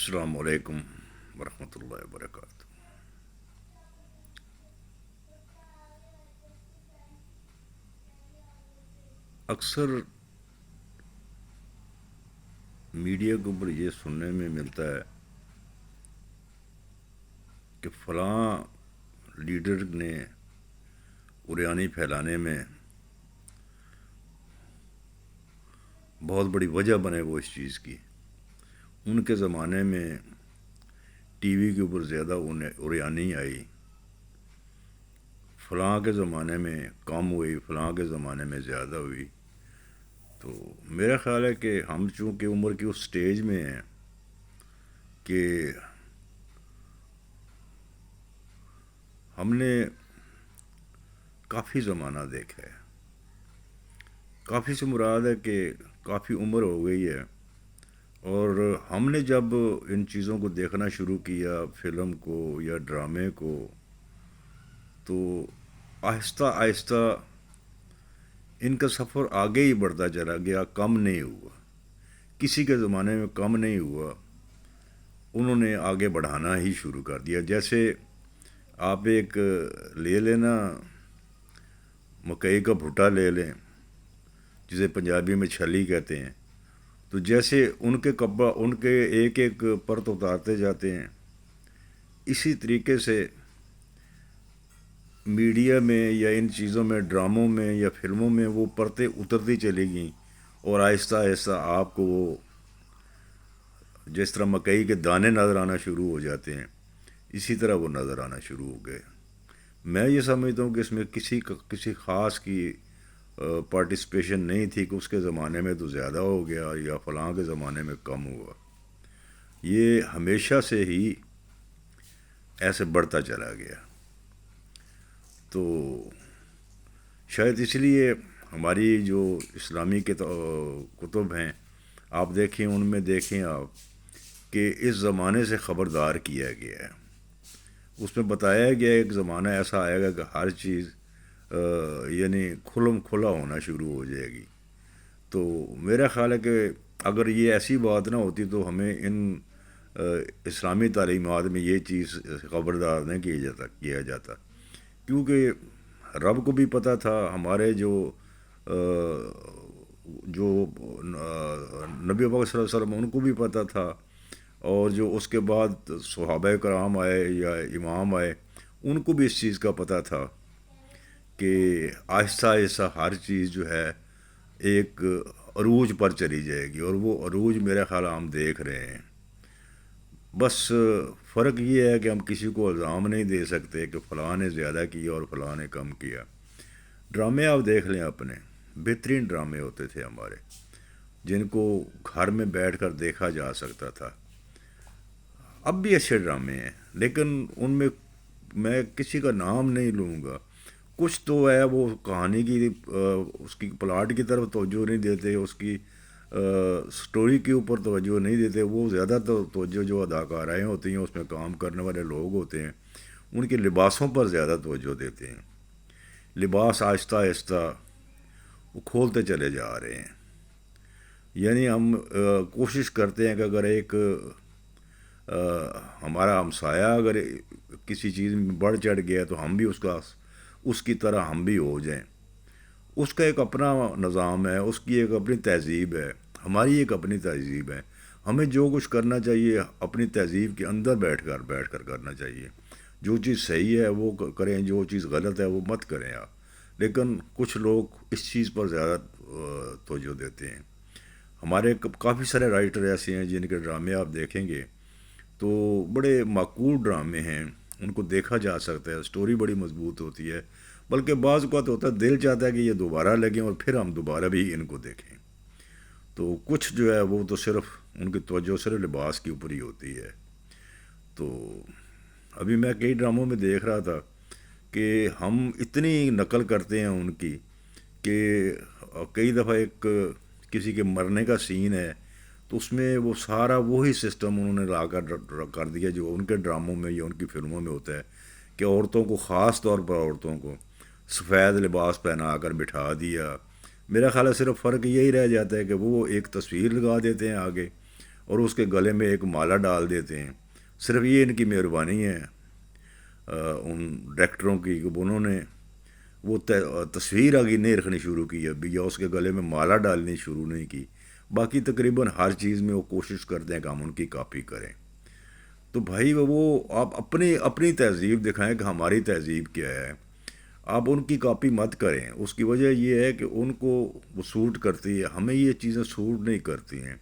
السلام علیکم ورحمۃ اللہ وبرکاتہ۔ اکثر میڈیا کے اوپر یہ سننے میں ملتا ہے کہ فلاں لیڈر نے اریانی پھیلانے میں بہت بڑی وجہ بنے وہ اس چیز کی۔ ان کے زمانے میں ٹی وی کے اوپر زیادہ اریانی آئی، فلاں کے زمانے میں کم ہوئی، فلاں کے زمانے میں زیادہ ہوئی۔ تو میرا خیال ہے کہ ہم چونکہ عمر کی اس سٹیج میں ہیں کہ ہم نے کافی زمانہ دیکھا ہے۔ کافی سے مراد ہے کہ کافی عمر ہو گئی ہے، اور ہم نے جب ان چیزوں کو دیکھنا شروع کیا، فلم کو یا ڈرامے کو، تو آہستہ آہستہ ان کا سفر آگے ہی بڑھتا چلا گیا، کم نہیں ہوا۔ کسی کے زمانے میں کم نہیں ہوا، انہوں نے آگے بڑھانا ہی شروع کر دیا۔ جیسے آپ ایک لے لینا مکئی کا بھٹا لے لیں، جسے پنجابی میں چھلی کہتے ہیں، تو جیسے ان کے ایک ایک پرت اتارتے جاتے ہیں، اسی طریقے سے میڈیا میں یا ان چیزوں میں، ڈراموں میں یا فلموں میں وہ پرتیں اترتی چلی گئیں، اور آہستہ آہستہ آپ کو وہ جس طرح مکئی کے دانے نظر آنا شروع ہو جاتے ہیں، اسی طرح وہ نظر آنا شروع ہو گئے۔ میں یہ سمجھتا ہوں کہ اس میں کسی خاص کی پارٹیسپیشن نہیں تھی کہ اس کے زمانے میں تو زیادہ ہو گیا یا فلاں کے زمانے میں کم ہوا۔ یہ ہمیشہ سے ہی ایسے بڑھتا چلا گیا۔ تو شاید اس لیے ہماری جو اسلامی کتب ہیں، آپ دیکھیں، ان میں دیکھیں آپ کہ اس زمانے سے خبردار کیا گیا ہے۔ اس میں بتایا گیا ایک زمانہ ایسا آئے گا کہ ہر چیز یعنی کھلم کھلا ہونا شروع ہو جائے گی۔ تو میرا خیال ہے کہ اگر یہ ایسی بات نہ ہوتی تو ہمیں ان اسلامی تعلیمات میں یہ چیز خبردار نہیں کیا جاتا، کیونکہ رب کو بھی پتہ تھا، ہمارے جو نبی پاک صلی اللہ علیہ وسلم ان کو بھی پتہ تھا، اور جو اس کے بعد صحابہ کرام آئے یا امام آئے، ان کو بھی اس چیز کا پتہ تھا کہ آہستہ آہستہ ہر چیز جو ہے ایک عروج پر چلی جائے گی، اور وہ عروج میرا خیال ہم دیکھ رہے ہیں۔ بس فرق یہ ہے کہ ہم کسی کو الزام نہیں دے سکتے کہ فلاں نے زیادہ کیا اور فلاں نے کم کیا۔ ڈرامے آپ دیکھ لیں، اپنے بہترین ڈرامے ہوتے تھے ہمارے، جن کو گھر میں بیٹھ کر دیکھا جا سکتا تھا۔ اب بھی اچھے ڈرامے ہیں، لیکن ان میں میں کسی کا نام نہیں لوں گا۔ کچھ تو ہے وہ کہانی کی اس کی پلاٹ کی طرف توجہ نہیں دیتے، اس کی سٹوری کے اوپر توجہ نہیں دیتے۔ وہ زیادہ توجہ جو اداکارائیں ہوتی ہیں، اس میں کام کرنے والے لوگ ہوتے ہیں، ان کے لباسوں پر زیادہ توجہ دیتے ہیں۔ لباس آہستہ آہستہ وہ کھولتے چلے جا رہے ہیں۔ یعنی ہم کوشش کرتے ہیں کہ اگر ایک ہمارا ہمسایہ اگر کسی چیز میں بڑھ چڑھ گیا تو ہم بھی اس کی طرح ہم بھی ہو جائیں۔ اس کا ایک اپنا نظام ہے، اس کی ایک اپنی تہذیب ہے، ہماری ایک اپنی تہذیب ہے۔ ہمیں جو کچھ کرنا چاہیے اپنی تہذیب کے اندر بیٹھ کر کرنا چاہیے۔ جو چیز صحیح ہے وہ کریں، جو چیز غلط ہے وہ مت کریں آپ۔ لیکن کچھ لوگ اس چیز پر زیادہ توجہ دیتے ہیں۔ ہمارے کافی سارے رائٹر ایسے ہیں جن کے ڈرامے آپ دیکھیں گے تو بڑے معقول ڈرامے ہیں، ان کو دیکھا جا سکتا ہے، سٹوری بڑی مضبوط ہوتی ہے، بلکہ بعض اوقات ہوتا ہے دل چاہتا ہے کہ یہ دوبارہ لگیں اور پھر ہم دوبارہ بھی ان کو دیکھیں۔ تو کچھ جو ہے وہ تو صرف ان کی توجہ صرف لباس کے اوپر ہی ہوتی ہے۔ تو ابھی میں کئی ڈراموں میں دیکھ رہا تھا کہ ہم اتنی نقل کرتے ہیں ان کی کہ کئی دفعہ کسی کے مرنے کا سین ہے تو اس میں وہ سارا وہی سسٹم انہوں نے لا کر دیا جو ان کے ڈراموں میں یا ان کی فلموں میں ہوتا ہے، کہ عورتوں کو، خاص طور پر عورتوں کو سفید لباس پہنا کر بٹھا دیا۔ میرا خیال ہے صرف فرق یہی رہ جاتا ہے کہ وہ ایک تصویر لگا دیتے ہیں آگے، اور اس کے گلے میں ایک مالا ڈال دیتے ہیں. صرف یہ ان کی مہربانی ہے ان ڈائریکٹروں کی کہ انہوں نے وہ تصویر آگے نہیں رکھنی شروع کی ابھی, یا اس کے گلے میں مالا ڈالنی شروع نہیں کی. باقی تقریباً ہر چیز میں وہ کوشش کرتے ہیں کہ ہم ان کی کاپی کریں. تو بھائی وہ آپ اپنی تہذیب دکھائیں کہ ہماری تہذیب کیا ہے. آپ ان کی کاپی مت کریں. اس کی وجہ یہ ہے کہ ان کو وہ سوٹ کرتی ہے, ہمیں یہ چیزیں سوٹ نہیں کرتی ہیں.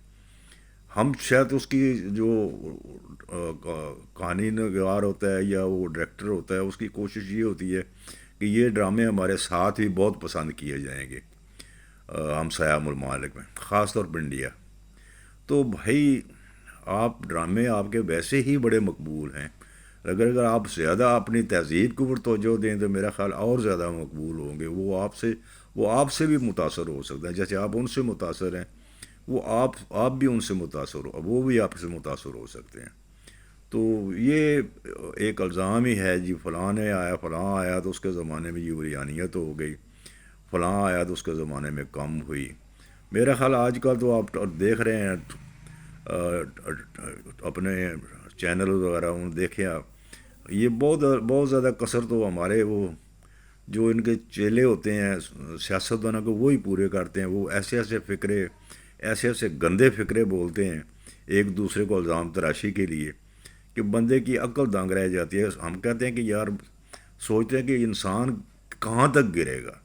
ہم شاید اس کی جو کہانی نگار ہوتا ہے یا وہ ڈائریکٹر ہوتا ہے, اس کی کوشش یہ ہوتی ہے کہ یہ ڈرامے ہمارے ساتھ بھی بہت پسند کیے جائیں گے ہمسایہ ممالک میں, خاص طور پر انڈیا. تو بھائی آپ ڈرامے آپ کے ویسے ہی بڑے مقبول ہیں, اگر آپ زیادہ اپنی تہذیب کے اوپر توجہ دیں تو میرا خیال اور زیادہ مقبول ہوں گے. وہ آپ سے بھی متاثر ہو سکتا ہے, جیسے آپ ان سے متاثر ہیں وہ آپ بھی ان سے متاثر ہو, وہ بھی آپ سے متاثر ہو سکتے ہیں. تو یہ ایک الزام ہی ہے جی فلاں نے آیا, فلاں آیا تو اس کے زمانے میں یہ بریانیت ہو گئی, فلاں آیا تو اس کے زمانے میں کم ہوئی. میرا خیال آج کل تو آپ دیکھ رہے ہیں اپنے چینل وغیرہ ان دیکھیں آپ, یہ بہت زیادہ کثر تو ہمارے وہ جو ان کے چیلے ہوتے ہیں سیاستدانوں کو وہی پورے کرتے ہیں. وہ ایسے ایسے گندے فقرے بولتے ہیں ایک دوسرے کو الزام تراشی کے لیے کہ بندے کی عقل دنگ رہ جاتی ہے. ہم کہتے ہیں کہ یار سوچتے ہیں کہ انسان کہاں تک گرے گا.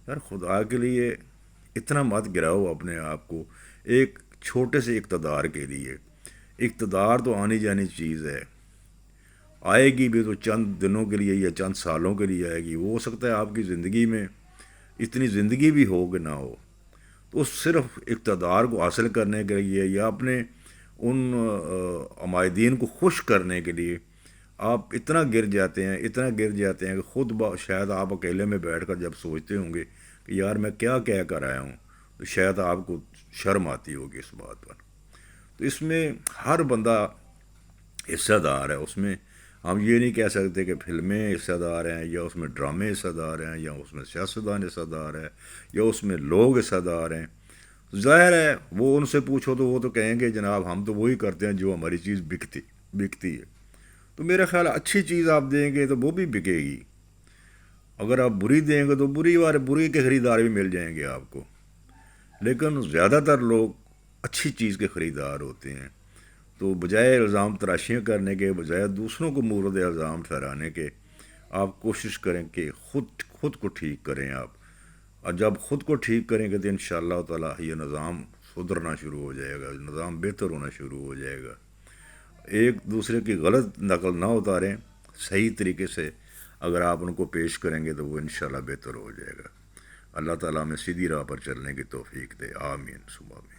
یار خدا کے لیے اتنا مت گراؤ اپنے آپ کو ایک چھوٹے سے اقتدار کے لیے. اقتدار تو آنی جانی چیز ہے, آئے گی بھی تو چند دنوں کے لیے یا چند سالوں کے لیے آئے گی. وہ ہو سکتا ہے آپ کی زندگی میں اتنی زندگی بھی ہو کہ نہ ہو. تو صرف اقتدار کو حاصل کرنے کے لیے یا اپنے ان عمائدین کو خوش کرنے کے لیے آپ اتنا گر جاتے ہیں کہ خود شاید آپ اکیلے میں بیٹھ کر جب سوچتے ہوں گے کہ یار میں کیا کہہ کر آیا ہوں, تو شاید آپ کو شرم آتی ہوگی اس بات پر. تو اس میں ہر بندہ حصہ دار ہے. اس میں ہم یہ نہیں کہہ سکتے کہ فلمیں حصہ دار ہیں یا اس میں ڈرامے حصہ دار ہیں یا اس میں سیاستدان حصہ دار ہے یا اس میں لوگ حصہ دار ہیں. ظاہر ہے وہ ان سے پوچھو تو وہ تو کہیں گے جناب ہم تو وہی کرتے ہیں جو ہماری چیز بکتی ہے. تو میرا خیال اچھی چیز آپ دیں گے تو وہ بھی بکے گی, اگر آپ بری دیں گے تو بری کے خریدار بھی مل جائیں گے آپ کو. لیکن زیادہ تر لوگ اچھی چیز کے خریدار ہوتے ہیں. تو بجائے الزام تراشیاں کرنے کے, بجائے دوسروں کو مورد الزام ٹھہرانے کے, آپ کوشش کریں کہ خود کو ٹھیک کریں آپ. اور جب خود کو ٹھیک کریں گے تو انشاءاللہ تعالی یہ نظام سدھرنا شروع ہو جائے گا, نظام بہتر ہونا شروع ہو جائے گا. ایک دوسرے کی غلط نقل نہ اتاریں, صحیح طریقے سے اگر آپ ان کو پیش کریں گے تو وہ انشاءاللہ بہتر ہو جائے گا. اللہ تعالیٰ ہمیں سیدھی راہ پر چلنے کی توفیق دے. آمین ثم آمین.